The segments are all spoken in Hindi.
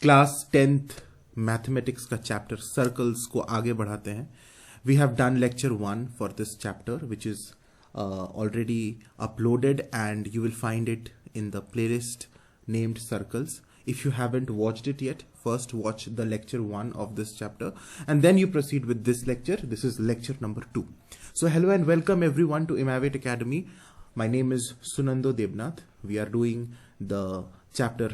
क्लास 10th मैथमेटिक्स का चैप्टर सर्कल्स को आगे बढ़ाते हैं. We have done lecture 1 for this chapter which is already uploaded and you will find it in the playlist named circles. If you haven't watched it yet, first watch the lecture 1 of this chapter and then you proceed with this lecture. This is lecture number 2. So hello and welcome everyone to Imavate Academy. My name is Sunando Debnath. We are doing the chapter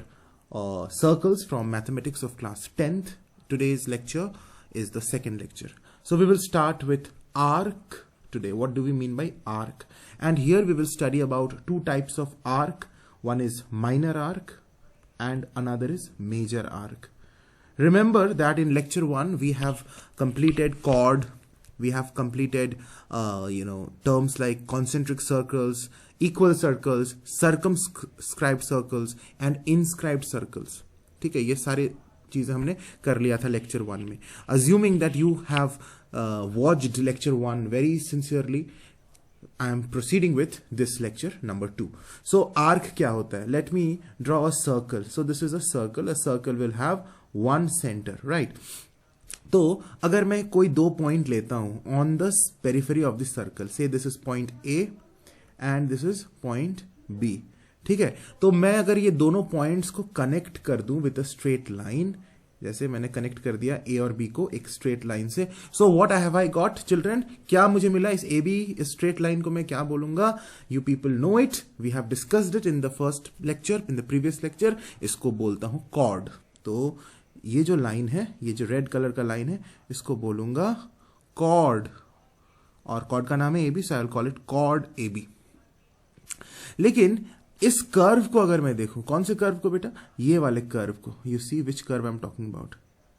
circles from mathematics of class 10th. Today's lecture is the second lecture. So we will start with arc today. What do we mean by arc? And here we will study about two types of arc. One is minor arc and another is major arc. Remember that in lecture 1 we have completed chord, we have completed terms like concentric circles, equal circles, circumscribed circles and inscribed circles. ठीक है, ये सारे चीजें हमने कर लिया था लेक्चर 1 में. Assuming that you have watched lecture 1 very sincerely, I am proceeding with this lecture number 2. So arc क्या होता है? Let me draw a circle. So this is a circle. A circle will have one center, right? तो अगर मैं कोई दो पॉइंट लेता हूं on the periphery of the circle, say this is point A and this is point B. ठीक है, तो मैं अगर ये दोनों पॉइंट्स को कनेक्ट कर दूं विद अ स्ट्रेट लाइन, जैसे मैंने कनेक्ट कर दिया ए और बी को एक स्ट्रेट लाइन से. So what have I got children? क्या मुझे मिला? इस ए बी इस स्ट्रेट लाइन को मैं क्या बोलूंगा? You people know it, we have discussed it in the first lecture, in the previous lecture. इसको बोलता हूं कॉर्ड. तो ये जो लाइन है, ये जो रेड कलर का लाइन है, इसको बोलूंगा कॉर्ड, और कॉर्ड का नाम है A B, so I will call it chord A B. लेकिन इस कर्व को अगर मैं देखूं, कौन से कर्व को बेटा? ये वाले कर्व को. You see which curve I am talking about?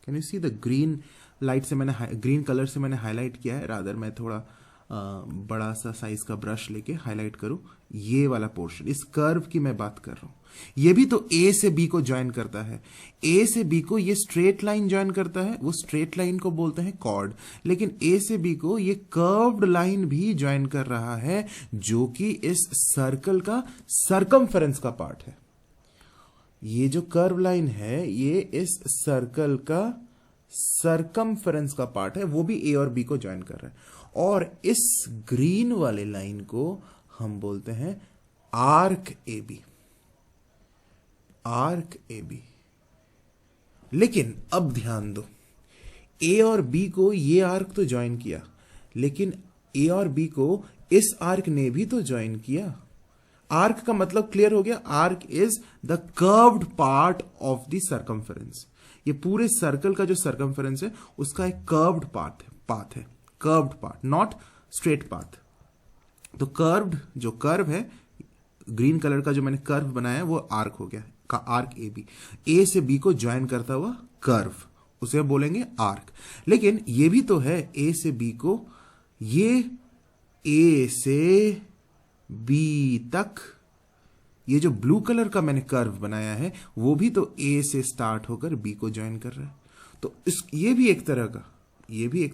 Can you see the green light से मैंने ग्रीन कलर से मैंने हाईलाइट किया है. रादर मैं थोड़ा बड़ा सा साइज का ब्रश लेके हाईलाइट करूं. ये वाला पोर्शन, इस कर्व की मैं बात कर रहा हूं. ये भी तो ए से बी को ज्वाइन करता है. ए से बी को ये स्ट्रेट लाइन ज्वाइन करता है, वो स्ट्रेट लाइन को बोलते हैं कॉर्ड. लेकिन ए से बी को ये कर्व्ड लाइन भी ज्वाइन कर रहा है, जो कि इस सर्कल का सरकमफेरेंस का पार्ट है. ये जो कर्व लाइन है, ये इस सर्कल का सरकमफेरेंस का पार्ट है, वो भी ए और बी को ज्वाइन कर रहा है. और इस ग्रीन वाले लाइन को हम बोलते हैं arc A B. Arc A B. लेकिन अब ध्यान दो, ए और बी को ये आर्क तो ज्वाइन किया, लेकिन ए और बी को इस आर्क ने भी तो ज्वाइन किया. आर्क का मतलब क्लियर हो गया? Arc is the curved part of the circumference. ये पूरे सर्कल का जो सर्कमफेरेंस है, उसका एक कर्व्ड पाथ है. Curved part, not straight path. तो कर्व्ड जो कर्व है, ग्रीन कलर का जो मैंने कर्व बनाया है, वो आर्क हो गया का आर्क ए बी. ए से बी को ज्वाइन करता हुआ कर्व, उसे बोलेंगे आर्क. लेकिन ये भी तो है ए से बी को, ये ए से बी तक ये जो ब्लू कलर का मैंने कर्व बनाया है, वो भी तो ए से स्टार्ट होकर बी को ज्वाइन कर रहा है. तो ये भी एक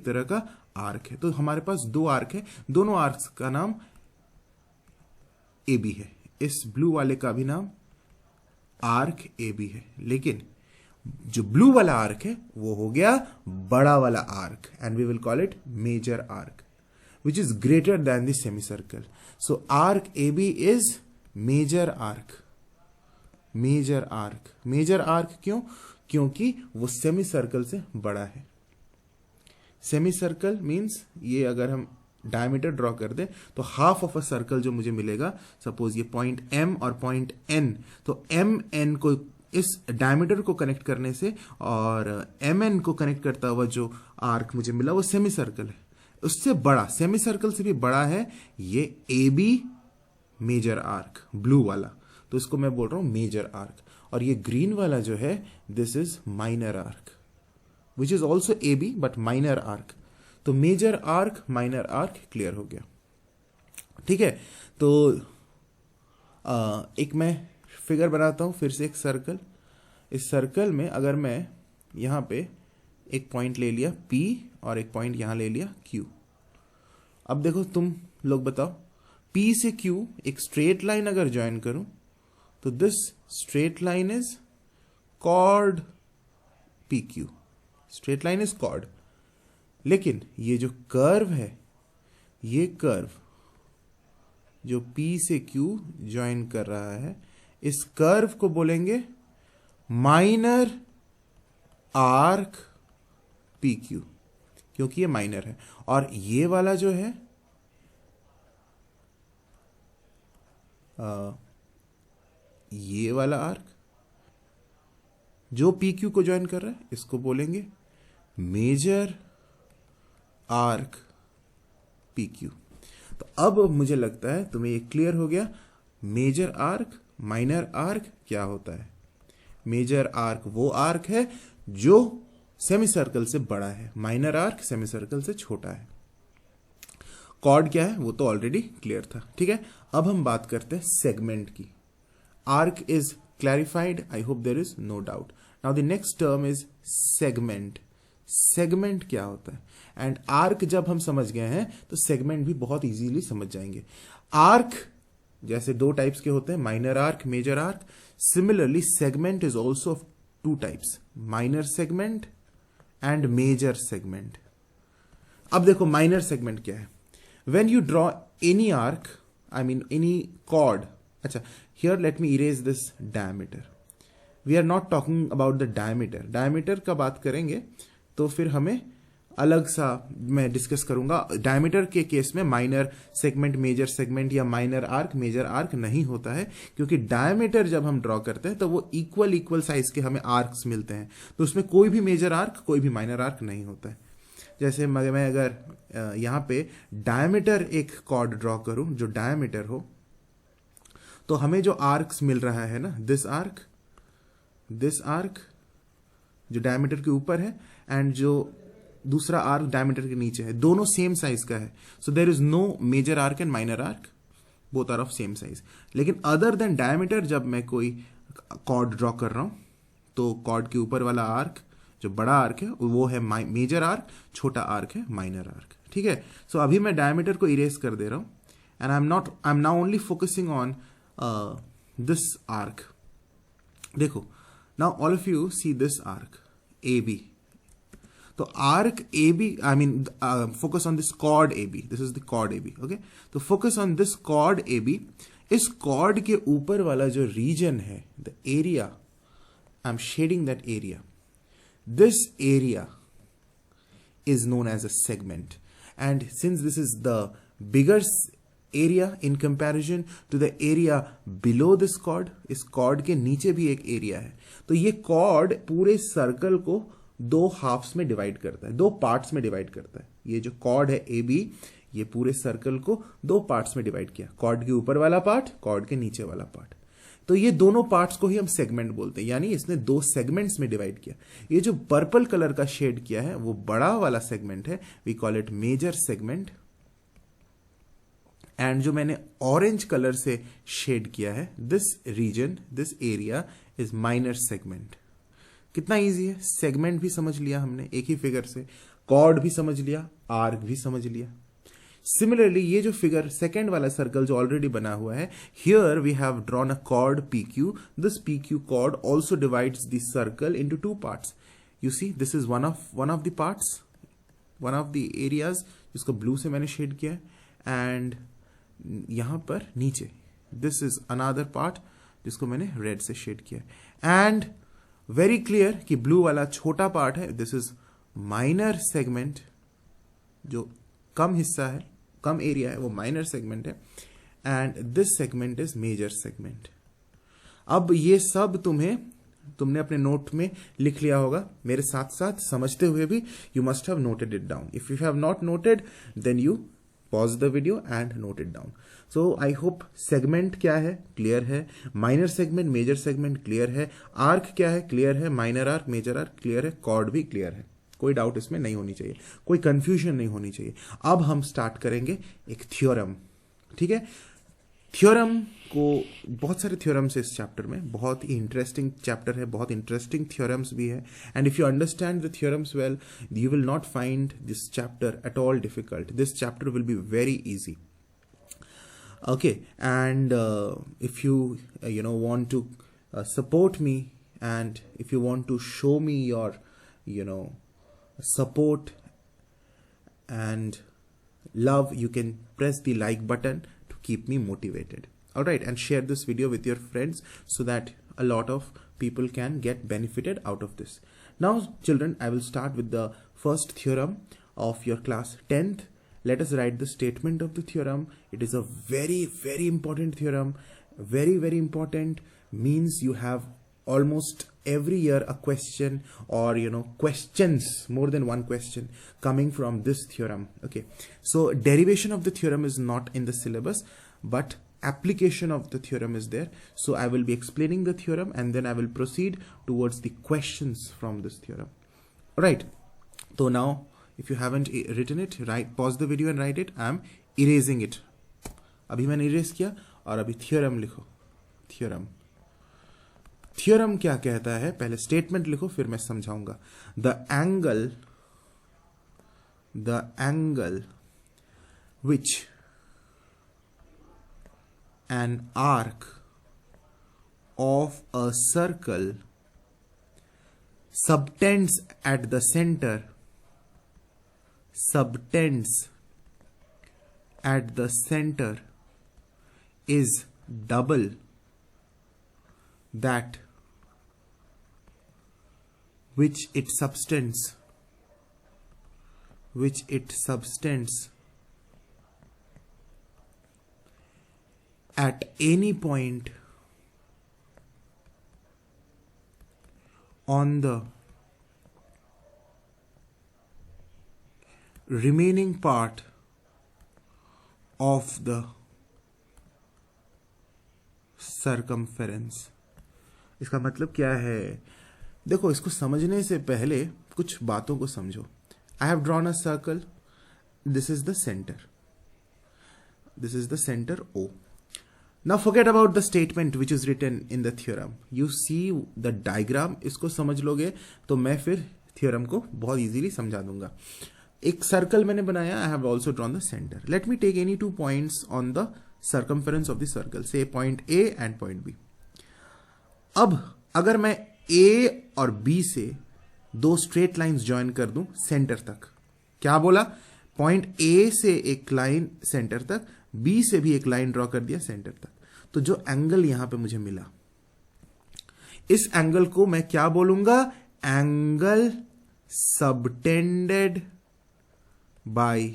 तरह का आर्क है. तो हमारे पास दो आर्क है, दोनों आर्क्स का नाम ए बी है. इस ब्लू वाले का भी नाम आर्क ए बी है. लेकिन जो ब्लू वाला आर्क है, वो हो गया बड़ा वाला arc, and we will call it major arc, which is greater than the semi circle. So arc A B is major arc. Major arc. Major arc क्यों? क्योंकि वो सेमी सर्कल से बड़ा है. सेमी सर्कल मीन्स, ये अगर हम डायमीटर ड्रॉ कर दे तो हाफ ऑफ अ सर्कल जो मुझे मिलेगा, सपोज ये पॉइंट एम और पॉइंट एन, तो एम एन को इस डायमीटर को कनेक्ट करने से और एम एन को कनेक्ट करता हुआ जो आर्क मुझे मिला, वो सेमी सर्कल है. उससे बड़ा, सेमी सर्कल से भी बड़ा है ये A B major arc, blue वाला. तो इसको मैं बोल रहा हूं मेजर आर्क. और ये ग्रीन वाला जो है, this is minor arc, which is also A B but minor arc. तो major arc, minor arc clear हो गया. ठीक है, तो एक मैं फिगर बनाता हूं फिर से. एक सर्कल, इस सर्कल में अगर मैं यहां पे एक पॉइंट ले लिया P और एक पॉइंट यहां ले लिया Q. अब देखो तुम लोग बताओ, P से Q एक स्ट्रेट लाइन अगर ज्वाइन करूं, तो this straight line is chord P Q, straight line is chord. लेकिन ये जो कर्व है, ये कर्व जो P से Q ज्वाइन कर रहा है, इस कर्व को बोलेंगे माइनर आर्क पी क्यू, क्योंकि ये माइनर है। और ये वाला जो है ये वाला आर्क जो पी क्यू को ज्वाइन कर रहा है, इसको बोलेंगे मेजर आर्क पी क्यू। तो अब मुझे लगता है तुम्हें ये क्लियर हो गया, मेजर आर्क माइनर आर्क क्या होता है। मेजर आर्क वो आर्क है जो सेमी सर्कल से बड़ा है, माइनर आर्क सेमी सर्कल से छोटा है। कॉर्ड क्या है वो तो ऑलरेडी क्लियर था, ठीक है। अब हम बात करते हैं सेगमेंट की। Arc is clarified, I hope there is no doubt. Now the next term is segment. Segment क्या होता है, एंड आर्क जब हम समझ गए हैं तो सेगमेंट भी बहुत इजीली समझ जाएंगे। आर्क जैसे दो टाइप्स के होते हैं, minor arc, major arc. Similarly segment is also of two types, minor segment and major segment. अब देखो माइनर सेगमेंट क्या है। When you draw any arc, I mean any chord, अच्छा here let me erase this diameter. We are not talking about the diameter. Diameter का बात करेंगे तो फिर हमें अलग सा मैं डिस्कस करूंगा। डायमीटर के केस में माइनर सेगमेंट, मेजर सेगमेंट या माइनर आर्क, मेजर आर्क नहीं होता है, क्योंकि डायमीटर जब हम ड्रॉ करते हैं तो वो इक्वल साइज के हमें आर्क्स मिलते हैं, तो उसमें कोई भी मेजर आर्क कोई भी माइनर आर्क नहीं होता है। जैसे मैं अगर यहां पे डायमीटर एक कॉर्ड ड्रॉ करूं जो डायमीटर हो, तो हमें जो आर्क्स मिल रहा है ना, दिस आर्क जो डायमीटर के ऊपर है एंड जो दूसरा आर्क डायमीटर के नीचे है, दोनों सेम साइज का है। So there is no major arc and minor arc, both are of same size. लेकिन अदर देन डायमीटर जब मैं कोई कॉर्ड ड्रॉ कर रहा हूं तो कॉर्ड के ऊपर वाला आर्क जो बड़ा आर्क है वो है मेजर आर्क, छोटा आर्क है माइनर आर्क, ठीक है। सो अभी मैं डायमीटर को इरेज कर दे रहा हूं and I am now only focusing on this arc. देखो now all of you see this arc A B. तो arc A B, I mean focus on this chord A B, this is the chord A B, okay. तो focus on this chord A B. इस कॉर्ड के ऊपर वाला जो रीजन है, the area, I am shading that area, this area is known as a segment, and since this is the bigger area in comparison to the area below this chord, इस chord के नीचे भी एक एरिया है, तो ये chord पूरे सर्कल को दो हाफ्स में डिवाइड करता है, दो पार्ट्स में डिवाइड करता है। ये जो chord है ए बी, ये पूरे सर्कल को दो पार्ट्स में डिवाइड किया, chord के ऊपर वाला पार्ट, chord के नीचे वाला पार्ट। तो ये दोनों पार्ट्स को ही हम सेगमेंट बोलते हैं, यानी इसने दो सेगमेंट्स में डिवाइड किया। ये जो पर्पल कलर का शेड किया है वो बड़ा वाला सेगमेंट है, we call it major segment. And जो मैंने ऑरेंज कलर से शेड किया है, this region, this area is minor segment. कितना इजी है, सेगमेंट भी समझ लिया हमने एक ही फिगर से, कॉर्ड भी समझ लिया, आर्क भी समझ लिया। सिमिलरली ये जो फिगर सेकेंड वाला सर्कल जो ऑलरेडी बना हुआ है, here we have drawn a chord P Q. This P Q chord also divides the circle into two parts. You see this is one of the parts, one of the areas जिसको ब्लू से मैंने शेड किया है, एंड यहां पर नीचे दिस इज अनदर पार्ट जिसको मैंने रेड से शेड किया है। एंड वेरी क्लियर कि ब्लू वाला छोटा पार्ट है, दिस इज माइनर सेगमेंट, जो कम हिस्सा है, कम एरिया है, वो माइनर सेगमेंट है, and this segment is major segment. अब ये सब तुमने अपने नोट में लिख लिया होगा, मेरे साथ साथ समझते हुए भी you must have noted it down. If you have not noted then you pause the video and note it down. So I hope segment क्या है क्लियर है, minor segment, major segment clear है, आर्क क्या है क्लियर है, minor arc, major arc clear है, कॉर्ड भी क्लियर है, कोई डाउट इसमें नहीं होनी चाहिए, कोई कंफ्यूजन नहीं होनी चाहिए। अब हम स्टार्ट करेंगे एक थ्योरम, ठीक है। थ्योरम को बहुत सारे थ्योरम्स है इस चैप्टर में, बहुत ही इंटरेस्टिंग चैप्टर है, बहुत इंटरेस्टिंग थ्योरम्स भी है, and if you understand the theorems well you will not find this chapter at all difficult. This chapter will be very easy, okay। And if you know want to support me, and if you want to show me your support and love, you can press the like button to keep me motivated. All right, and share this video with your friends so that a lot of people can get benefited out of this. Now children, I will start with the first theorem of your class 10th. Let us write the statement of the theorem. It is a very, very important theorem. Very, very important means you have almost every year a question, or questions, more than one question coming from this theorem. Okay, so derivation of the theorem is not in the syllabus, but application of the theorem is there. So I will be explaining the theorem and then I will proceed towards the questions from this theorem. All right, so now if you haven't written it, pause the video and write it. I am erasing it. अभी मैंने erase किया और अभी theorem लिखो. थ्योरम क्या कहता है, पहले स्टेटमेंट लिखो फिर मैं समझाऊंगा. The angle which an arc of a circle subtends at the center is double that which it subtends at any point on the remaining part of the circumference. इसका मतलब क्या है? देखो, इसको समझने से पहले कुछ बातों को समझो. I have drawn a circle. This is the center O. Now forget about the statement which is written in the theorem. You see the diagram. इसको समझ लोगे तो मैं फिर theorem को बहुत easily समझा दूंगा. एक सर्कल मैंने बनाया. I have also drawn the center. Let me take any 2 points on the circumference of the circle. Say point A and point B. अब अगर मैं A और B से 2 straight lines join कर दूं सेंटर तक. क्या बोला? पॉइंट A से एक लाइन सेंटर तक, B से भी एक लाइन ड्रॉ कर दिया सेंटर तक. तो जो एंगल यहां पे मुझे मिला, इस एंगल को मैं क्या बोलूंगा? Angle subtended by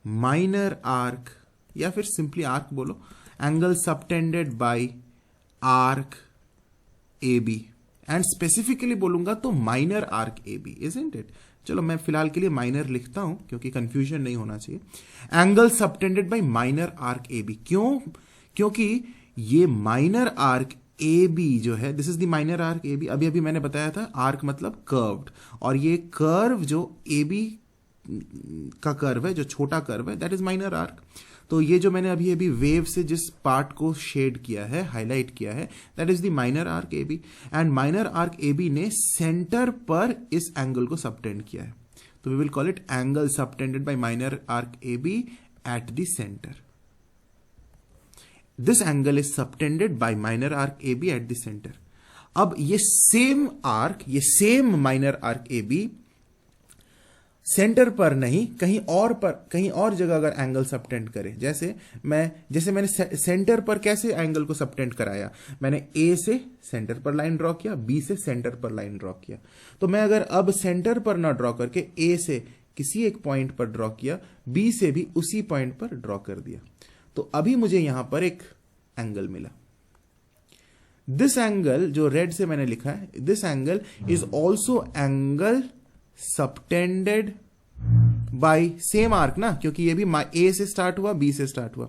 minor arc, या फिर सिंपली आर्क बोलो. Angle subtended bye arc AB. And specifically बोलूंगा तो minor arc AB, isn't it? चलो मैं फिलहाल के लिए माइनर लिखता हूं क्योंकि कंफ्यूजन नहीं होना चाहिए. Angle subtended by minor arc AB. क्यों? क्योंकि ये माइनर आर्क AB जो है, this is the minor arc AB. अभी मैंने बताया था आर्क मतलब कर्व्ड, और ये कर्व जो AB का कर्व है, जो छोटा कर्व है, दैट इज माइनर आर्क. तो ये जो मैंने अभी वेव से जिस पार्ट को शेड किया है, हाईलाइट किया है, that is the minor arc AB. And minor arc AB ने सेंटर पर इस एंगल को सबटेंड किया है. तो we will call it angle subtended by minor arc AB at the centre. This angle is subtended by minor arc AB at the centre. अब ये same same minor arc AB centre पर नहीं, कहीं और जगह अगर एंगल सबटेंड करे, जैसे मैंने सेंटर पर कैसे एंगल को सबटेंड कराया, मैंने A से सेंटर पर लाइन ड्रॉ किया, B से सेंटर पर लाइन ड्रॉ किया. तो मैं अगर अब सेंटर पर ना ड्रॉ करके A से किसी एक पॉइंट पर ड्रॉ किया, B से भी उसी पॉइंट पर ड्रॉ कर दिया, तो अभी मुझे यहां पर एक एंगल मिला. दिस एंगल जो रेड से मैंने लिखा है, this angle is also angle subtended bye same arc ना, क्योंकि ये भी A से स्टार्ट हुआ, B से स्टार्ट हुआ,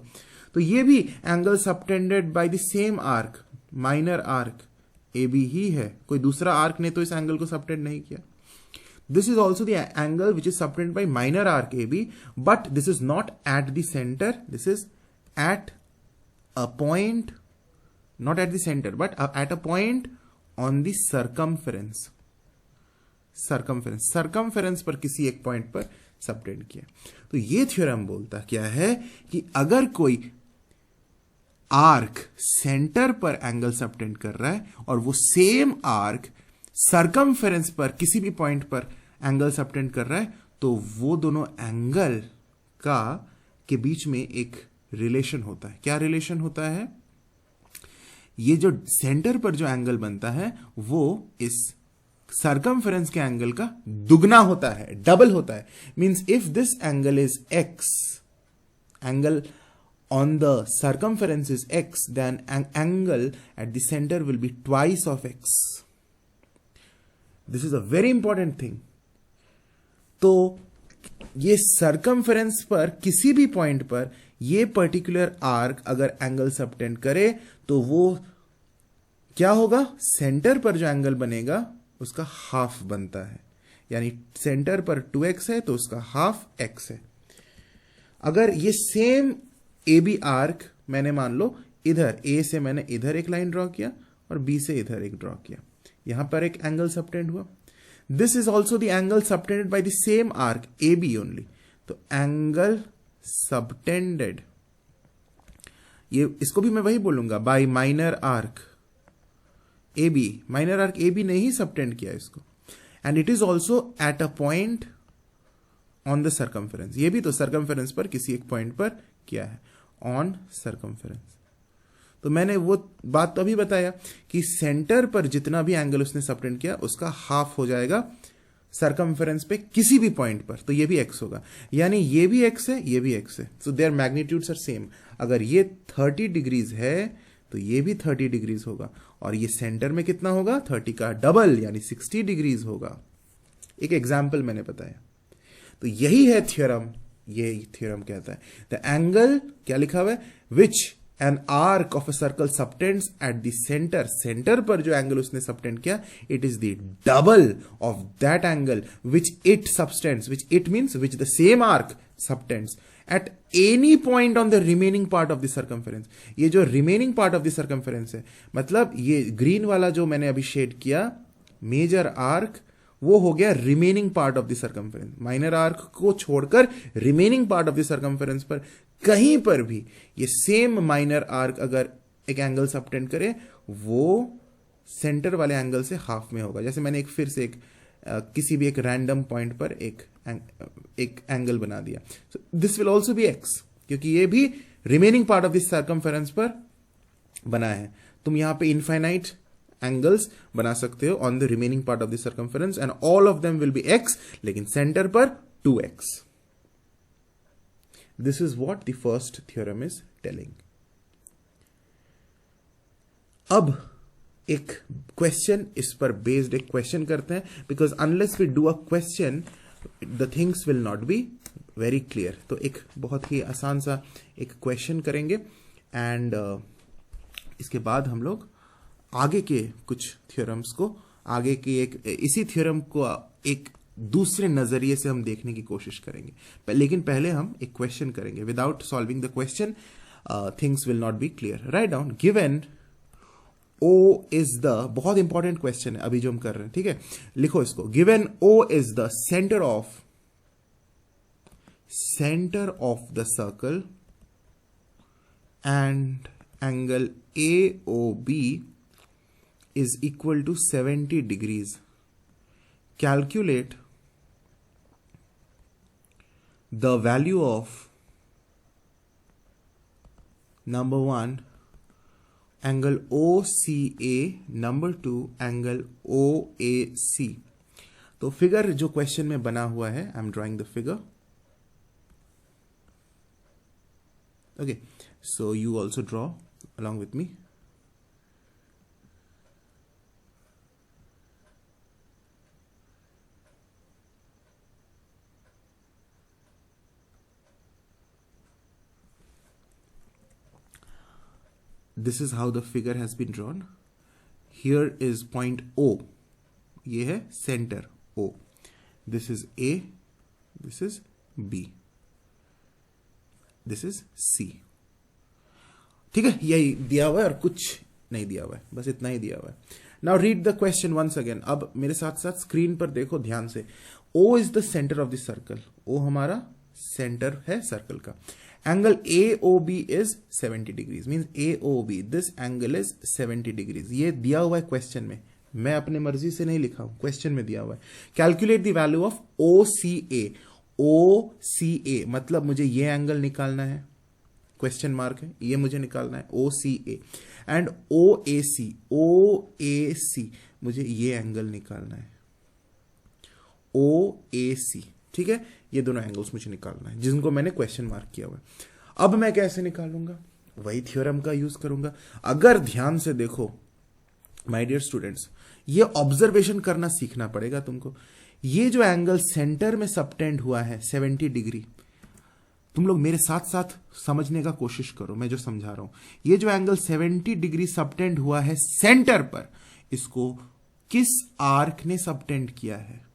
तो ये भी angle subtended by the same arc, minor arc AB ही है. कोई दूसरा आर्क ने तो इस एंगल को सबटेंड नहीं किया. This is also the angle which is subtended by minor arc AB, but this is not at the centre, this is eight a point, not at the center but at a point on the circumference पर किसी एक पॉइंट पर सबटेंड किया. तो ये थ्योरम बोलता क्या है कि अगर कोई आर्क सेंटर पर एंगल सबटेंड कर रहा है और वो सेम आर्क सर्कमफेरेंस पर किसी भी पॉइंट पर एंगल सबटेंड कर रहा है, तो वो दोनों एंगल का के बीच में एक रिलेशन होता है। क्या रिलेशन होता है? ये जो सेंटर पर जो एंगल बनता है वो इस सर्कमफेरेंस के एंगल का दुगना होता है, डबल होता है। Means if this angle is x, angle on the circumference is x, then an angle at the center will be twice of x. This is a very important thing. तो ये सर्कमफेरेंस पर किसी भी पॉइंट पर ये पर्टिकुलर आर्क अगर एंगल सबटेंड करे तो वो क्या होगा? सेंटर पर जो एंगल बनेगा उसका हाफ बनता है। यानी सेंटर पर 2x है तो उसका हाफ x है। अगर ये सेम ए बी आर्क मैंने मान लो इधर ए से मैंने इधर एक लाइन ड्रॉ किया और बी से इधर एक ड्रॉ किया, यहां पर एक एंगल सबटेंड हुआ। This is also the angle subtended by the same arc A B only. तो एंगल सबटेंडेड, ये इसको भी मैं वही बोलूंगा by minor arc A B. Minor arc A B ने ही सबटेंड किया इसको, and it is also at a point on the circumference. ये भी तो सर्कमफेरेंस पर किसी एक पॉइंट पर किया है, ऑन सर्कमफेरेंस। तो मैंने वो बात तो अभी बताया कि सेंटर पर जितना भी एंगल उसने सबटेंड किया उसका हाफ हो जाएगा सर्कमफेरेंस पे किसी भी पॉइंट पर, तो ये भी x होगा। यानी ये भी x है, ये भी x है, so their magnitudes are same. अगर ये 30 डिग्रीज है तो ये भी 30 डिग्रीज होगा, और ये सेंटर में कितना होगा? 30 का डबल यानी 60 डिग्रीज होगा। एक एग्जाम्पल मैंने बताया। तो यही है थ्योरम, ये थ्योरम कहता है द एंगल, क्या लिखा हुआ है? विच an arc of a circle subtends eight the centre. Centre पर जो एंगल उसने सबटेंड किया, it is the double of that angle which it subtends, which it means which the same arc subtends at any point on the remaining part of the circumference. ये जो remaining part of the circumference है, मतलब ये ग्रीन वाला जो मैंने अभी शेड किया मेजर आर्क, वो हो गया remaining part of the circumference. Minor arc को छोड़कर remaining part of the circumference पर कहीं पर भी ये सेम माइनर आर्क अगर एक एंगल सबटेंड करे, वो सेंटर वाले एंगल से हाफ में होगा। जैसे मैंने एक फिर से किसी भी एक रैंडम पॉइंट पर एक एंगल बना दिया, this will also be x, क्योंकि ये भी remaining part of this circumference पर बना है। तुम यहां पे इनफाइनाइट एंगल्स बना सकते हो on the remaining part of the circumference and all of them will be x, लेकिन सेंटर पर 2x। This is what the first theorem is telling. अब एक क्वेश्चन इस पर बेस्ड एक क्वेश्चन करते हैं, because unless we do a question the things will not be very clear. तो एक बहुत ही आसान सा एक क्वेश्चन करेंगे एंड इसके बाद हम लोग आगे के कुछ थ्योरम्स को, आगे की एक इसी थ्योरम को एक दूसरे नजरिए से हम देखने की कोशिश करेंगे। लेकिन पहले हम एक क्वेश्चन करेंगे। Without solving the question things will not B clear. Write down, given O is the, बहुत इंपॉर्टेंट क्वेश्चन है अभी जो हम कर रहे हैं, ठीक है? लिखो इसको। Given O is the centre of the circle and angle AOB is equal to 70 degrees. Calculate the value of number 1 angle OCA, number 2 angle OAC. तो फिगर जो क्वेश्चन में बना हुआ है, I am drawing the figure. Okay, so you also draw along with me. This is how the figure has been drawn. Here is point O. ये है center O. This is A. This is B. This is C. ठीक है, यही दिया हुआ है और कुछ नहीं दिया हुआ है, बस इतना ही दिया हुआ है। Now read the question once again. अब मेरे साथ साथ स्क्रीन पर देखो ध्यान से। O is the centre of the circle. O हमारा सेंटर है सर्कल का। Angle AOB is 70 degrees, means AOB this angle is 70 degrees. ये दिया हुआ है क्वेश्चन में, मैं अपने मर्जी से नहीं लिखा हूं, क्वेश्चन में दिया हुआ है। Calculate the value of OCA। OCA मतलब मुझे ये एंगल निकालना है, क्वेश्चन मार्क है, ये मुझे निकालना है OCA। एंड OAC मुझे ये एंगल निकालना है OAC। ठीक है, ये दोनों एंगल्स मुझे निकालना है जिनको मैंने क्वेश्चन मार्क किया हुआ है। अब मैं कैसे निकालूंगा? वही थ्योरम का यूज करूंगा। अगर ध्यान से देखो माय डियर स्टूडेंट्स, ये ऑब्जर्वेशन करना सीखना पड़ेगा तुमको। ये जो एंगल सेंटर में सबटेंड हुआ है 70 डिग्री, तुम लोग मेरे साथ साथ समझने का कोशिश करो मैं जो समझा रहा हूं। ये जो एंगल 70 डिग्री सबटेंड हुआ है सेंटर पर, इसको किस आर्क ने सबटेंड किया है?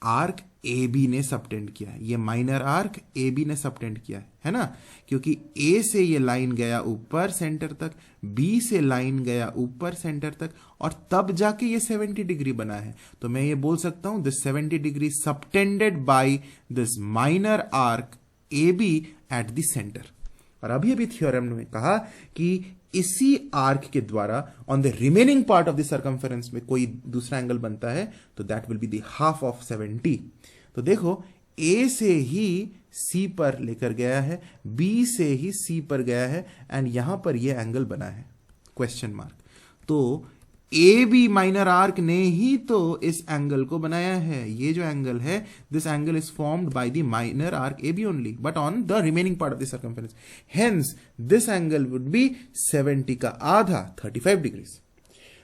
आर्क AB ने सबटेंड किया है। ये माइनर आर्क AB ने सबटेंड किया है ना, क्योंकि A से ये लाइन गया ऊपर सेंटर तक, B से लाइन गया ऊपर सेंटर तक, और तब जाके ये 70 डिग्री बना है। तो मैं ये बोल सकता हूं this 70 degree subtended by this minor arc AB at the centre. और अभी अभी थ्योरम में कहा कि इसी आर्क के द्वारा on the remaining part of the circumference में कोई दूसरा एंगल बनता है, तो that will be the half of 70। तो देखो A से ही C पर लेकर गया है, B से ही C पर गया है, एंड यहां पर यह एंगल बना है क्वेश्चन मार्क। तो AB माइनर आर्क ने ही तो इस एंगल को बनाया है। ये जो एंगल है, this angle is formed by the minor arc AB only, but on the remaining part of the circumference. Hence this angle would be 70 का आधा, 35 डिग्रीज।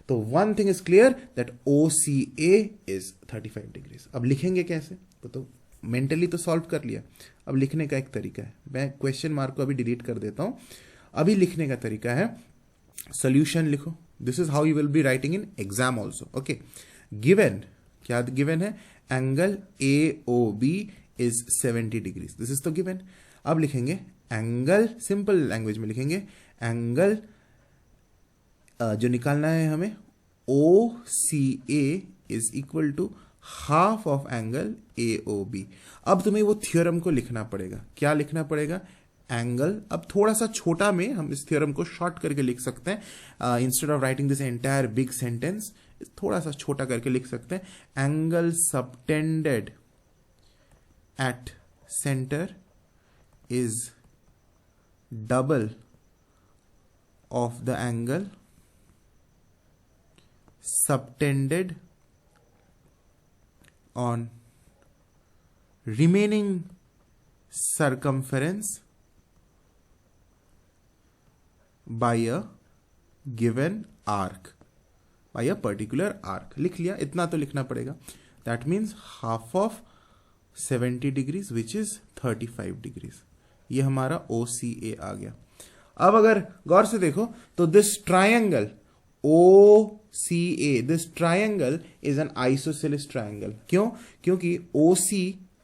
तो one thing is clear that OCA is 35 degrees. अब लिखेंगे कैसे? तो मेंटली तो सॉल्व कर लिया, अब लिखने का एक तरीका है। मैं क्वेश्चन मार्क को अभी डिलीट कर देता हूं। अभी लिखने का तरीका है, सोल्यूशन लिखो। This is how you will be writing in exam also. Okay, given, क्या गिवन है? Angle AOB is 70 degrees, this is तो गिवन। अब लिखेंगे एंगल, सिंपल लैंग्वेज में लिखेंगे एंगल जो निकालना है हमें, OCA is equal to half of angle AOB। अब तुम्हें वो थ्योरम को लिखना पड़ेगा। क्या लिखना पड़ेगा? एंगल, अब थोड़ा सा छोटा में हम इस थ्योरम को शॉर्ट करके लिख सकते हैं। Instead of writing this entire big sentence, थोड़ा सा छोटा करके लिख सकते हैं। Angle subtended at centre is double of the angle subtended on remaining circumference by a given arc, by a particular arc। लिख लिया, इतना तो लिखना पड़ेगा। that means half of 70 degrees which is 35 degrees। ये हमारा OCA आ गया। अब अगर गौर से देखो तो this triangle OCA, this triangle is an isosceles triangle. क्यों? क्योंकि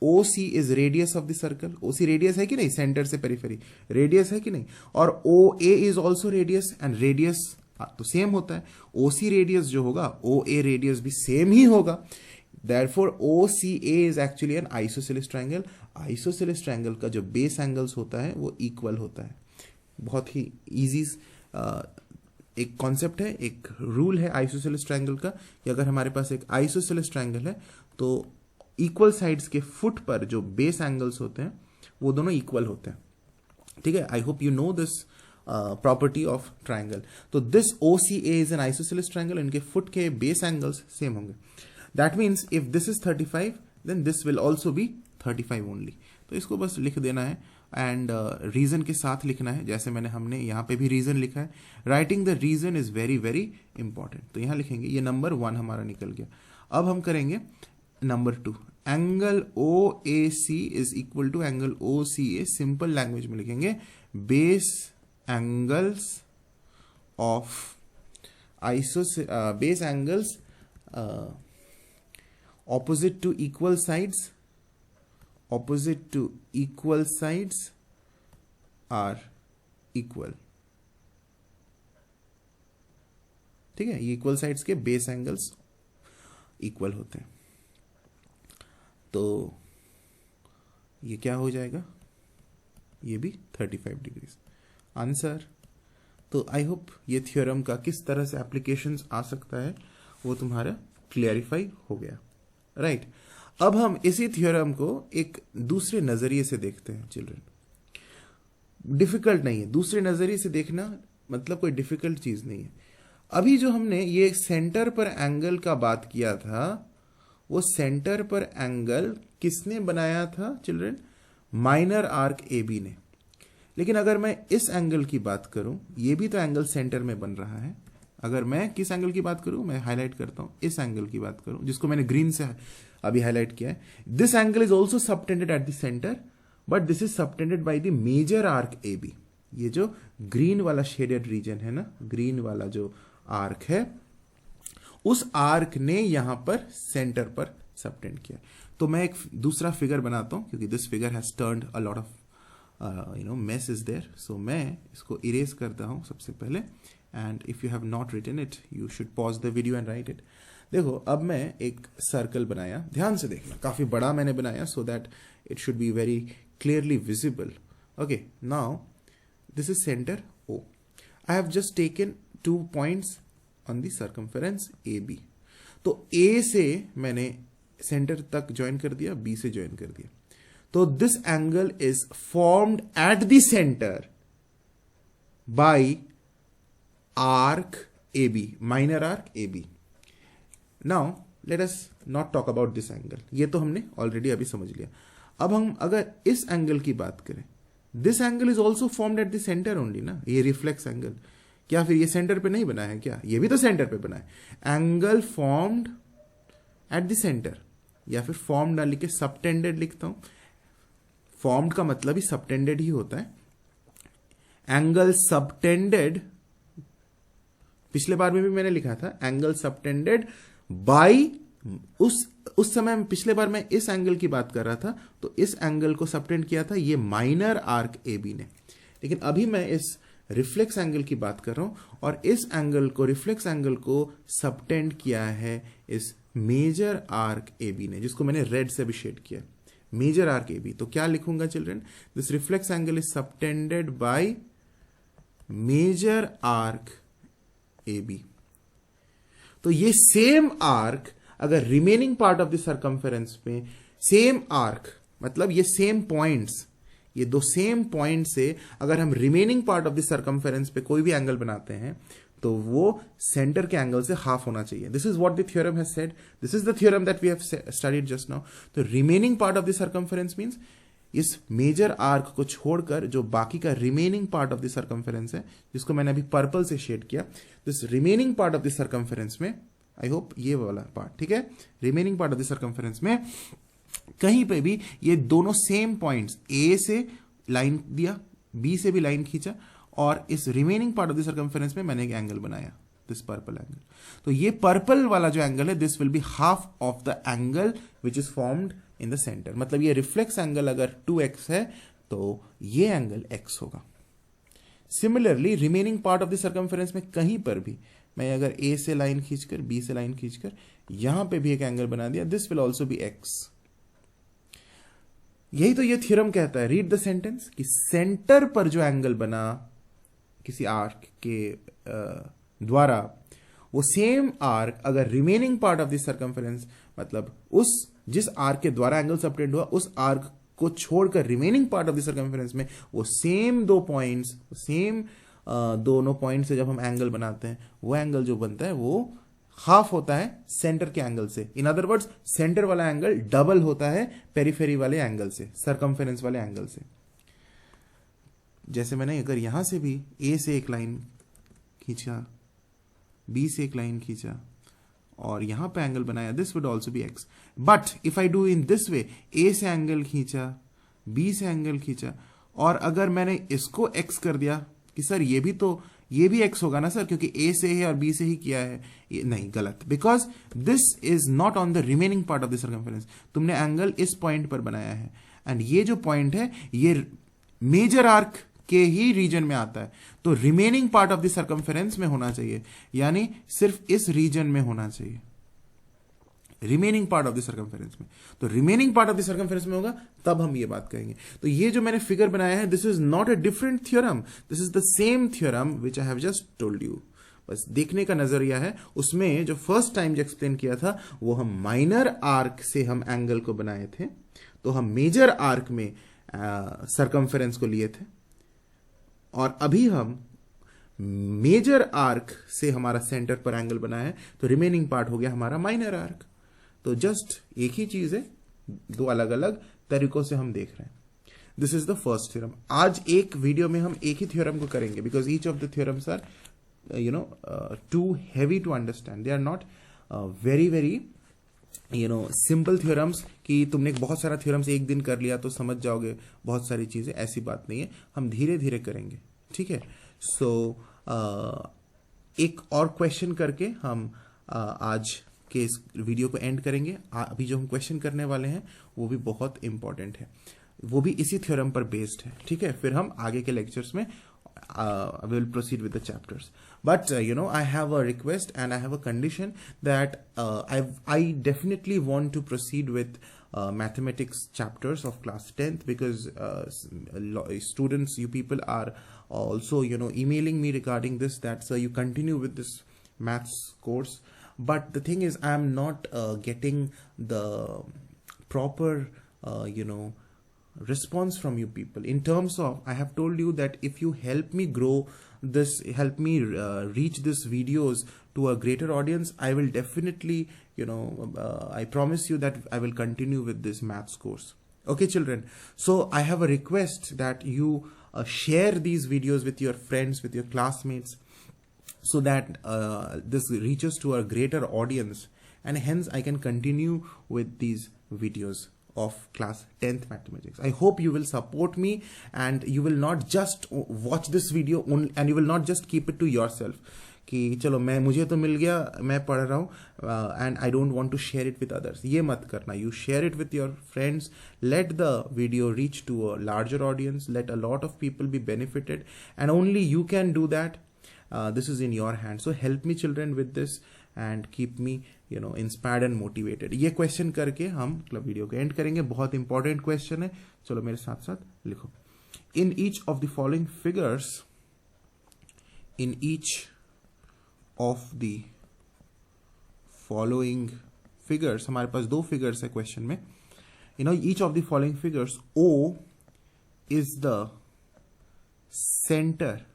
OC is radius of the circle. OC radius है कि नहीं? सेंटर से पेरिफेरी रेडियस है कि नहीं? और OA is also radius, and radius तो सेम होता है। OC रेडियस जो होगा, OA रेडियस भी सेम ही होगा। Therefore OCA is actually an isosceles triangle। Isosceles triangle का जो बेस एंगल्स होता है वो इक्वल होता है। बहुत ही इजी एक कॉन्सेप्ट है, एक रूल है आइसोसेलेस ट्रायंगल का, कि अगर हमारे पास एक आइसोसेलेस ट्रायंगल है तो इक्वल साइड्स के फुट पर जो बेस एंगल्स होते हैं वो दोनों इक्वल होते हैं। ठीक है, I hope you know this property of triangle. तो this OCA is an isosceles triangle, इनके फुट के बेस एंगल्स सेम होंगे। That means if this is 35 then this will also be 35 only. तो इसको बस लिख देना है, एंड रीजन के साथ लिखना है, जैसे हमने यहाँ पे भी रीजन लिखा है। Writing the reason is very very important. तो यहाँ लिखेंगे, ये नंबर 1 हमारा निकल गया। अब हम करेंगे number 2, angle OAC is equal to angle OCA। Simple language में लिखेंगे base angles of base angles opposite to equal sides, opposite to equal sides are equal। ठीक है, ये इक्वल साइड्स के बेस एंगल्स इक्वल होते हैं। तो ये क्या हो जाएगा? ये भी 35 डिग्रीज आंसर। तो आई होप ये थ्योरम का किस तरह से एप्लीकेशंस आ सकता है वो तुम्हारा क्लियरिफाई हो गया, राइट। अब हम इसी थ्योरम को एक दूसरे नजरिए से देखते हैं चिल्ड्रन। डिफिकल्ट नहीं है, दूसरे नजरिए से देखना मतलब कोई डिफिकल्ट चीज नहीं है। अभी जो हमने ये सेंटर पर एंगल का बात किया था, वो सेंटर पर एंगल किसने बनाया था children? Minor arc A B ने। लेकिन अगर मैं इस एंगल की बात करूं, ये भी तो एंगल सेंटर में बन रहा है। अगर मैं किस एंगल की बात करूं, मैं हाईलाइट करता हूं, इस एंगल की बात करूं जिसको मैंने ग्रीन से अभी हाईलाइट किया है। This angle is also subtended at the centre, but this is subtended by the major arc A B. ये जो ग्रीन वाला शेडेड रीजन है ना, ग्रीन वाला जो आर्क है, उस आर्क ने यहां पर सेंटर पर सबटेंड किया। तो मैं एक दूसरा फिगर बनाता हूं, क्योंकि this figure has turned a lot of mess is there. So मैं इसको इरेज करता हूं सबसे पहले, and if you have not written it you should pause the video and write it. देखो, अब मैं एक सर्कल बनाया, ध्यान से देखना, काफी बड़ा मैंने बनाया, so that it should be very clearly visible. Okay, now this is centre O. I have just taken 2 points on the circumference AB. तो A से मैंने सेंटर तक ज्वाइन कर दिया, B से ज्वाइन कर दिया। तो this angle is formed at the centre by arc AB, minor arc AB. Now let us not talk about this angle, ये तो हमने ऑलरेडी अभी समझ लिया। अब हम अगर इस एंगल की बात करें, this angle is also formed at the centre only ना, ये रिफ्लेक्स एंगल। क्या फिर ये सेंटर पे नहीं बना है क्या? ये भी तो सेंटर पे बना है। Angle formed at the centre, या फिर फॉर्म्ड ना लिख के सबटेंडेड लिखता हूं। फॉर्म्ड का मतलब ही सबटेंडेड ही होता है। एंगल सबटेंडेड, पिछले बार में भी मैंने लिखा था एंगल सबटेंडेड बाय, उस समय पिछले बार मैं इस एंगल की बात कर रहा था, तो इस एंगल को सबटेंड किया था ये माइनर आर्क ए बी ने। लेकिन अभी मैं इस रिफ्लेक्स एंगल की बात कर रहा हूं, और इस एंगल को, रिफ्लेक्स एंगल को सबटेंड किया है इस मेजर आर्क ए बी ने, जिसको मैंने रेड से भी शेड किया, मेजर आर्क ए बी। तो क्या लिखूंगा children? This reflex angle is subtended by major arc A B. तो ये सेम आर्क अगर remaining part of the circumference में, सेम आर्क मतलब ये सेम पॉइंट्स, ये दो सेम पॉइंट से अगर हम remaining part of the circumference पे कोई भी एंगल बनाते हैं, तो वो सेंटर के एंगल से हाफ होना चाहिए। This is what the theorem has said, this is the theorem that we have studied just now. तो remaining part of the circumference means इस मेजर आर्क को छोड़कर जो बाकी का remaining part of the circumference है, जिसको मैंने अभी पर्पल से शेड किया, this remaining part of the circumference में, आई होप ये वाला पार्ट ठीक है, remaining part of the circumference में कहीं पे भी ये दोनों सेम पॉइंट्स, ए से लाइन दिया, बी से भी लाइन खींचा, और इस remaining part of the circumference में मैंने एक एंगल बनाया, दिस पर्पल एंगल। तो ये पर्पल वाला जो एंगल है, this will be half of the angle which is formed in the centre. मतलब ये रिफ्लेक्स एंगल अगर 2x है तो ये एंगल x होगा। Similarly remaining part of the circumference में कहीं पर भी मैं अगर A से लाइन खींचकर, B से लाइन खींचकर यहां पे भी एक एंगल बना दिया, this will also B x। यही तो ये थ्योरम कहता है, रीड द सेंटेंस, कि सेंटर पर जो एंगल बना किसी आर्क के द्वारा, वो सेम आर्क अगर remaining part of the circumference, मतलब उस जिस आर्क के द्वारा एंगल सबटेंड हुआ, उस आर्क को छोड़कर remaining part of the circumference में वो सेम दो पॉइंट्स, सेम दोनों पॉइंट से जब हम एंगल बनाते हैं, वो एंगल जो बनता है वो हाफ होता है सेंटर के एंगल से। इन अदर वर्ड्स, सेंटर वाला एंगल डबल होता है पेरिफेरी वाले एंगल से, सर्कमफेरेंस वाले एंगल से। जैसे मैंने अगर यहां से भी ए से एक लाइन खींचा, बी से एक लाइन खींचा और यहां पे एंगल बनाया, this would also be X. But if I do in this way, A से एंगल खींचा, बी से एंगल खींचा, और अगर मैंने इसको एक्स कर दिया कि सर ये भी एक्स होगा ना सर, क्योंकि ए से है और बी से ही किया है, ये नहीं, गलत, because this is not on the remaining part of the circumference. तुमने एंगल इस पॉइंट पर बनाया है, एंड ये जो पॉइंट है ये मेजर आर्क के ही रीजन में आता है, तो remaining part of the circumference में होना चाहिए, यानी सिर्फ इस रीजन में होना चाहिए, remaining part of the circumference में। तो remaining part of the circumference में होगा तब हम ये बात कहेंगे। तो ये जो मैंने फिगर बनाया है, this is not a different theorem, this is the same theorem which I have just told you. बस देखने का नजरिया है। उसमें जो फर्स्ट टाइम जो एक्सप्लेन किया था वो हम माइनर आर्क से हम एंगल को बनाए थे, तो हम मेजर आर्क में सरकमफेरेंस को लिए थे, और अभी हम मेजर आर्क से हमारा सेंटर पर एंगल बनाया है, तो रिमेनिंग पार्ट हो गया हमारा माइनर आर्क। तो जस्ट एक ही चीज है, दो अलग अलग तरीकों से हम देख रहे हैं। This is the first theorem. आज एक वीडियो में हम एक ही थ्योरम को करेंगे, because each of the theorems are too heavy to understand, they are not very very simple theorems कि तुमने बहुत सारा थ्योरम्स एक दिन कर लिया तो समझ जाओगे बहुत सारी चीजें, ऐसी बात नहीं है, हम धीरे धीरे करेंगे, ठीक है। सो एक और क्वेश्चन करके हम आज के इस वीडियो को एंड करेंगे। अभी जो हम क्वेश्चन करने वाले हैं वो भी बहुत इंपॉर्टेंट है, वो भी इसी थ्योरम पर बेस्ड है, ठीक है। फिर हम आगे के लेक्चर्स में will proceed with the chapters, but I have a request and I have a condition that I definitely want to proceed with mathematics chapters of class 10th, because students, you people are also emailing me regarding this, that sir, you continue with this maths course, but the thing is I am not getting the proper response from you people, in terms of, I have told you that if you help me grow this, help me reach this videos to a greater audience, I will definitely I promise you that I will continue with this maths course. Okay children, so I have a request that you share these videos with your friends, with your classmates, so that this reaches to a greater audience, and hence I can continue with these videos of class 10th mathematics. I hope you will support me, and you will not just watch this video only, and you will not just keep it to yourself कि चलो मुझे तो मिल गया, मैं पढ़ रहा हूँ, and I don't want to share it with others. ये मत करना. You share it with your friends. Let the video reach to a larger audience. Let a lot of people be benefited, and only you can do that. This is in your hand. So help me children with this and keep me inspired and motivated. ये क्वेश्चन करके हम वीडियो को एंड करेंगे। बहुत इंपॉर्टेंट क्वेश्चन है, चलो मेरे साथ साथ लिखो। In each of the following figures, in each of the following figures, हमारे पास दो फिगर्स है क्वेश्चन में। Each of the following figures, O is the centre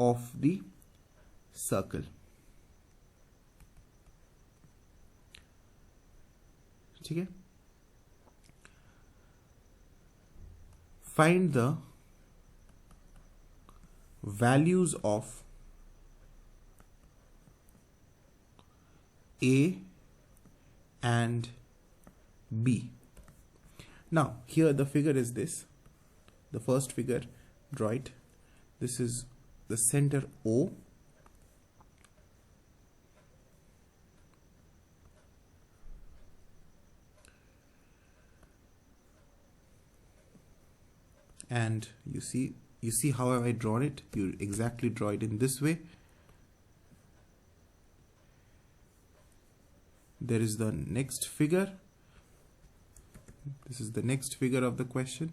of the circle, ठीक है। Find the values of A and B. Now here the figure is this, the first figure, draw it. This is the center O, and you see how have I drawn it. You exactly draw it in this way. There is the next figure. This is the next figure of the question,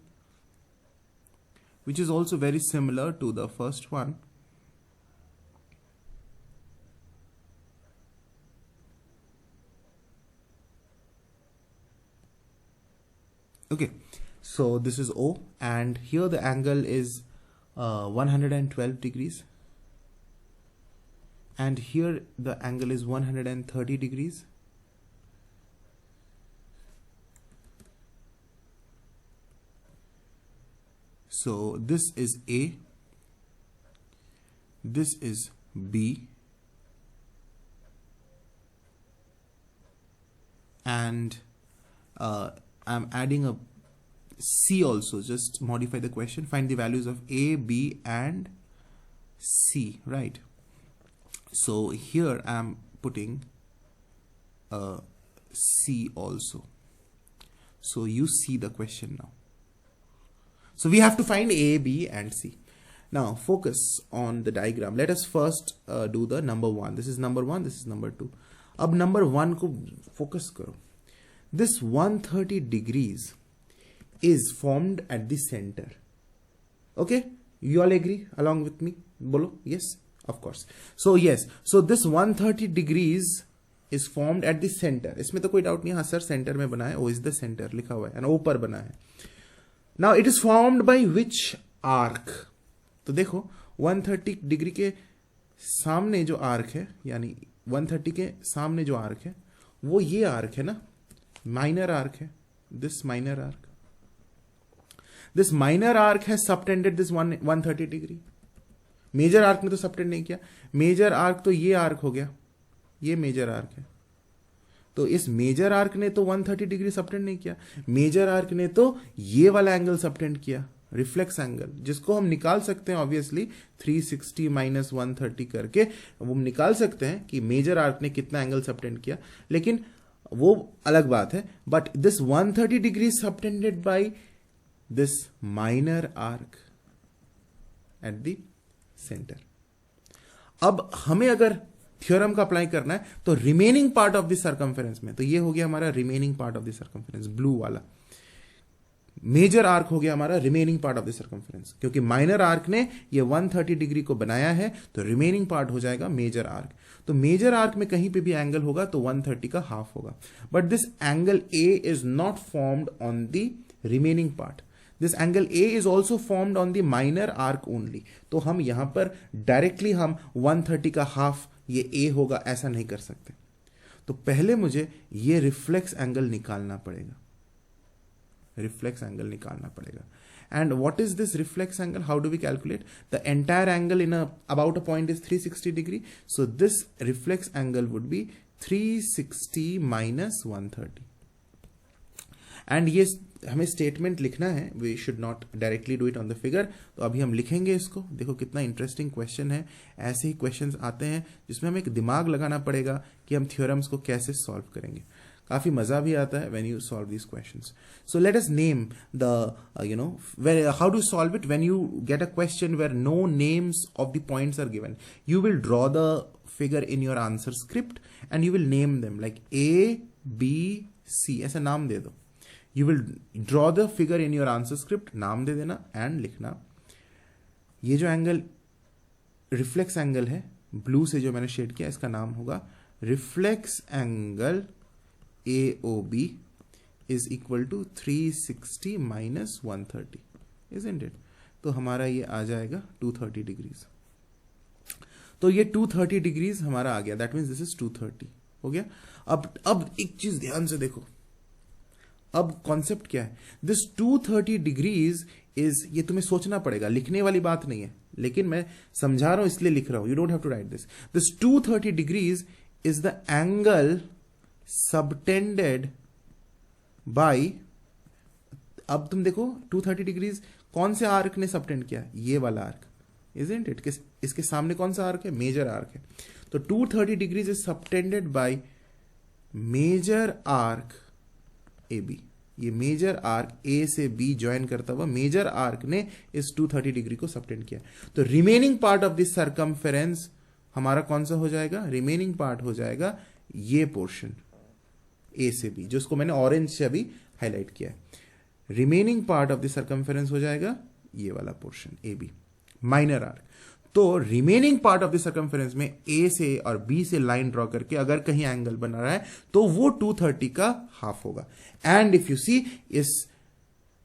which is also very similar to the first one. Okay, so this is O, and here the angle is 112 degrees, and here the angle is 130 degrees. So this is A, this is B, and I'm adding a C also. Just modify the question. Find the values of A, B and C, right? So here I'm putting a C also. So you see the question now. So we have to find A, B and C. Now focus on the diagram. Let us first do the number 1. This is number 1, this is number 2. अब number 1 को focus करो. This 130 degrees is formed at the center. Okay? You all agree along with me? बोलो yes. Of course. So yes, so this 130 degrees is formed at the centre. इसमें तो कोई डाउट नहीं, हाँ सर सेंटर में बना है, ओ इज द सेंटर लिखा हुआ है, ऊपर बना है. Now it is formed by which arc. तो देखो 130 डिग्री के सामने जो आर्क है, यानी 130 के सामने जो आर्क है वो ये आर्क है ना, माइनर आर्क है. This minor arc, this minor arc है subtended this 130 degree. Major arc ने तो सबटेंड नहीं किया. मेजर आर्क तो ये आर्क हो गया, ये मेजर आर्क है. तो इस मेजर आर्क ने तो 130 डिग्री सबटेंड नहीं किया. मेजर आर्क ने तो ये वाला एंगल सबटेंड किया, रिफ्लेक्स एंगल, जिसको हम निकाल सकते हैं ऑब्वियसली 360 माइनस 130 करके. वो हम निकाल सकते हैं कि मेजर आर्क ने कितना एंगल सबटेंड किया, लेकिन वो अलग बात है. But this 130 degree subtended by this minor arc eight the centre. अब हमें अगर थ्योरम का अप्लाई करना है तो remaining part of the circumference में, तो ये हो गया हमारा remaining part of the circumference, blue वाला मेजर आर्क हो गया हमारा remaining part of the circumference. क्योंकि माइनर आर्क ने ये 130 डिग्री को बनाया है तो रिमेनिंग पार्ट हो जाएगा मेजर आर्क. तो मेजर आर्क में कहीं पे भी एंगल होगा तो 130 का हाफ होगा. But this angle A is not formed on the remaining part. This angle A is also formed on the minor arc only. तो हम यहां पर डायरेक्टली हम 130 का हाफ ये ए होगा ऐसा नहीं कर सकते. तो पहले मुझे ये रिफ्लेक्स एंगल निकालना पड़ेगा, रिफ्लेक्स एंगल निकालना पड़ेगा. And what is this reflex angle? How do we calculate? The entire angle in about a point is 360 degree. So this reflex angle would be 360 minus 130. And ये हमें स्टेटमेंट लिखना है, we should not directly do it on the figure. तो अभी हम लिखेंगे इसको. देखो कितना इंटरेस्टिंग क्वेश्चन है. ऐसे ही क्वेश्चंस आते हैं जिसमें हमें एक दिमाग लगाना पड़ेगा कि हम थ्योरम्स को कैसे सॉल्व करेंगे. काफी मजा भी आता है when you solve these questions. So let us name the how to solve it. When you get a question where no names of the points are given, you will draw the figure in your answer script and you will name them like A, B, C. ऐसा नाम दे दो. You will draw the figure in your answer script, नाम दे देना and लिखना. ये जो एंगल रिफ्लेक्स एंगल है ब्लू से जो मैंने शेड किया, इसका नाम होगा reflex angle AOB is equal to 360 minus 130, isn't it? तो हमारा ये आ जाएगा 230 डिग्रीज. तो ये 230 डिग्रीज हमारा आ गया. दैट मीन्स दिस इज 230 हो गया. अब एक चीज ध्यान से देखो, अब कॉन्सेप्ट क्या है. दिस 230 डिग्रीज इज, ये तुम्हें सोचना पड़ेगा, लिखने वाली बात नहीं है, लेकिन मैं समझा रहा हूं इसलिए लिख रहा हूं. You don't have to write this. This 230 degrees is the angle subtended by, अब तुम देखो 230 डिग्रीज कौन से आर्क ने सबटेंड किया, ये वाला आर्क, इजंट इट. इसके सामने कौन सा आर्क है, मेजर आर्क है. तो 230 degrees is subtended by major arc A B. ये मेजर आर्क ए से बी ज्वाइन करता हुआ मेजर आर्क ने इस 230 डिग्री को सबटेंड किया. तो remaining part of this circumference हमारा कौन सा हो जाएगा, रिमेनिंग पार्ट हो जाएगा ये पोर्शन ए से बी, जो उसको मैंने ऑरेंज से अभी हाईलाइट किया है. Remaining part of the circumference हो जाएगा ये वाला portion A B, minor arc. तो remaining part of the circumference में ए से और बी से लाइन ड्रॉ करके अगर कहीं एंगल बना रहा है तो वो 230 का हाफ होगा. एंड इफ यू सी, इस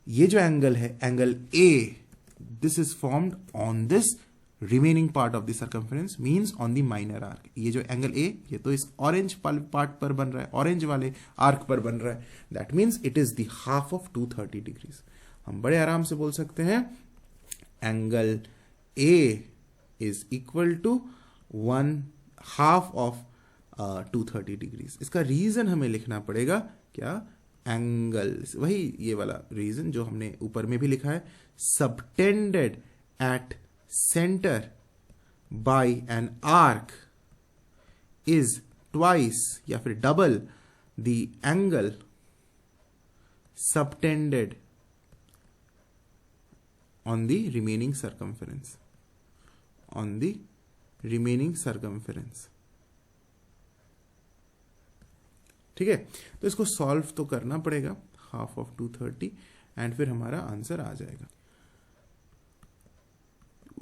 ये जो एंगल है, angle A, this is formed on this remaining part of the circumference, means on the minor arc. ये जो एंगल ए, ये तो इस ऑरेंज पार्ट पर बन रहा है, ऑरेंज वाले आर्क पर बन रहा है. That means it is the half of 230 degrees. हम बड़े आराम से बोल सकते हैं angle A is equal to 1/2 of 230 degrees. इसका रीजन हमें लिखना पड़ेगा क्या, एंगल, वही ये वाला रीजन जो हमने ऊपर में भी लिखा है, subtended at center by an arc is twice या फिर double the angle subtended on the remaining circumference, on the remaining circumference. ठीक है. तो इसको सॉल्व तो करना पड़ेगा, हाफ ऑफ 230, एंड फिर हमारा आंसर आ जाएगा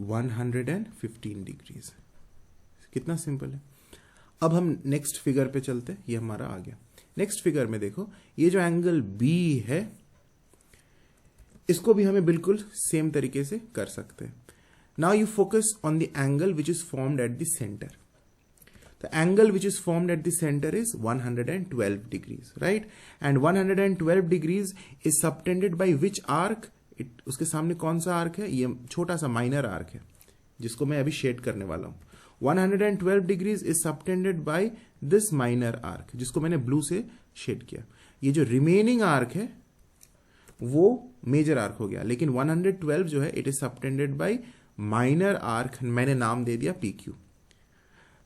115 डिग्रीज. कितना सिंपल है। अब हम नेक्स्ट फिगर पे चलते हैं, ये हमारा आ गया। नेक्स्ट फिगर में देखो, ये जो एंगल बी है इसको भी हमें बिल्कुल सेम तरीके से कर सकते हैं। Now you focus on the angle which is formed at the centre. The angle which is formed at the center is 112 degrees, right? And 112 degrees is subtended by which arc? उसके सामने कौन सा आर्क है? ये छोटा सा माइनर आर्क है जिसको मैं अभी शेड करने वाला हूं। 112 degrees is subtended by this minor arc जिसको मैंने ब्लू से शेड किया। ये जो रिमेनिंग आर्क है वो मेजर आर्क हो गया, लेकिन 112 जो है it is subtended by minor arc, मैंने नाम दे दिया PQ।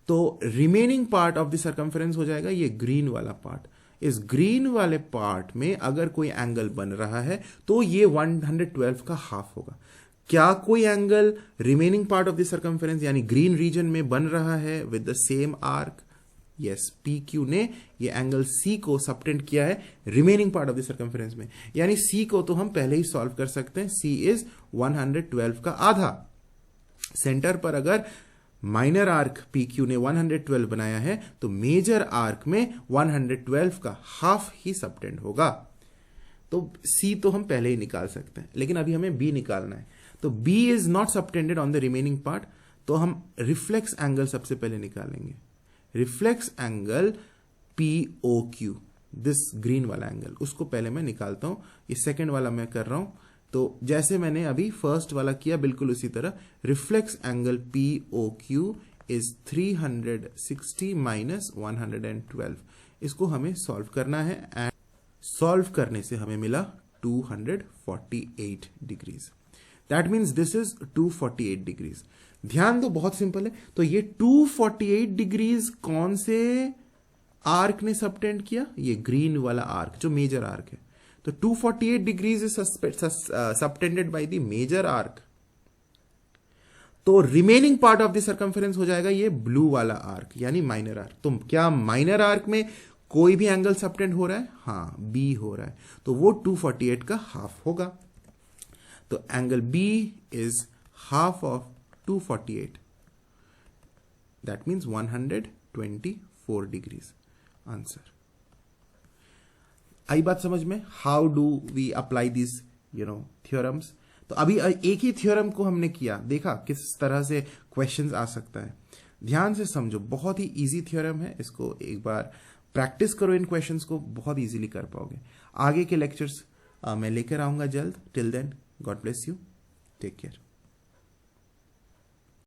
तो remaining part of the circumference हो जाएगा ये ग्रीन वाला पार्ट। इस ग्रीन वाले पार्ट में अगर कोई एंगल बन रहा है तो ये 112 का हाफ होगा। क्या कोई angle remaining part of the circumference यानी ग्रीन रीजन में बन रहा है with the same arc? Yes, PQ ने ये एंगल C को सबटेंड किया है remaining part of the circumference में, यानी C को तो हम पहले ही सॉल्व कर सकते हैं। C इज 112 का आधा। सेंटर पर अगर माइनर आर्क PQ ने 112 बनाया है तो मेजर आर्क में 112 का हाफ ही सबटेंड होगा। तो C तो हम पहले ही निकाल सकते हैं, लेकिन अभी हमें B निकालना है। तो B is not subtended on the remaining part, तो हम रिफ्लेक्स एंगल सबसे पहले निकालेंगे। Reflex angle POQ, this green वाला एंगल, उसको पहले मैं निकालता हूं। ये सेकेंड वाला मैं कर रहा हूं, तो जैसे मैंने अभी फर्स्ट वाला किया बिल्कुल उसी तरह। Reflex angle POQ is 360 minus 112। इसको हमें सॉल्व करना है एंड सॉल्व करने से हमें मिला 248 degrees. That means this is 248 degrees. ध्यान दो, बहुत सिंपल है। तो ये 248 डिग्रीज कौन से आर्क ने सबटेंड किया? ये ग्रीन वाला आर्क जो मेजर आर्क है। तो 248 degrees is subtended by the major arc. तो remaining part of the circumference हो जाएगा ये ब्लू वाला आर्क यानी माइनर आर्क। तो क्या माइनर आर्क में कोई भी एंगल सबटेंड हो रहा है? हाँ, B हो रहा है, तो वो 248 का हाफ होगा। तो angle B is half of 248, that means 124 degrees. Answer. आई बात समझ में? How do we apply this theorems? तो अभी एक ही थ्योरम को हमने किया, देखा किस तरह से क्वेश्चंस आ सकता है। ध्यान से समझो, बहुत ही इजी थ्योरम है, इसको एक बार प्रैक्टिस करो, इन क्वेश्चंस को बहुत इजीली कर पाओगे। आगे के लेक्चर्स मैं लेकर आऊंगा जल्द। Till then, God bless you, take care.